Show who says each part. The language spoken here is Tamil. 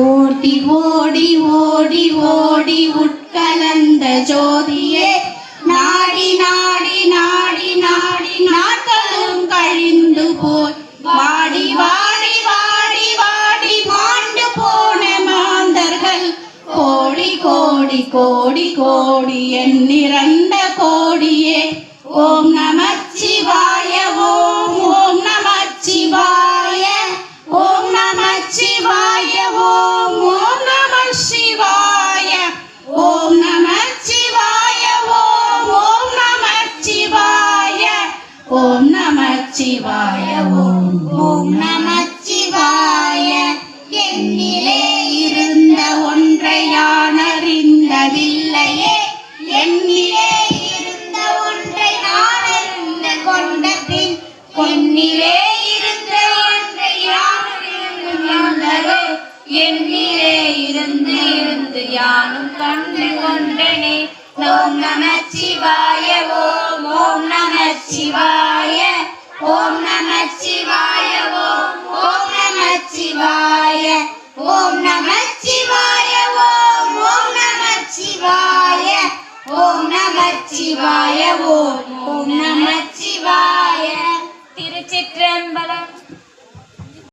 Speaker 1: ஓடி ஓடி ஓடி ஓடி உட்கலந்த ஜோதியே நாடி நாடி நாடி நாடி நாட்களும் கழிந்து போய் வாடி வாடி வாடி வாடி மாண்டு போன மாந்தர்கள் கோடி கோடி கோடி கோடி எண்ணிறந்த கோடியே ஓம் நமச்சிவாய ஓம் ஓம் நமச்சிவாய ஓம் நமச்சிவாய ஓம் ஓம் நமசிவாய ஓம் நமச்சிவாய ஓம் ஓம் நமச்சிவாய ஓம் நமச்சிவாய ஓம் ஓம் நமச்சிவாய என்னிலே இருந்த ஒன்றை யான் அறிந்ததில்லையே என்னிலே இருந்த ஒன்றை நான் அறிந்து கொண்ட பின் பொன்னிலே இருந்த ஒன்றை யான் அறிந்ததோ என்னிலே இருந்து இருந்து யானும் கண்டு கொண்டனே ஓம் நமச்சிவாய ஓம் ஓம் நமச்சிவாய ஓம் நமச்சிவாய ஓம் ஓம் நமச்சிவாய ஓம் நமச்சிவாய ஓம் ஓம் நமச்சிவாய ஓம் நமச்சிவாய ஓம் ஓம் நமச்சிவாய.
Speaker 2: திருச்சிற்றம்பலம்.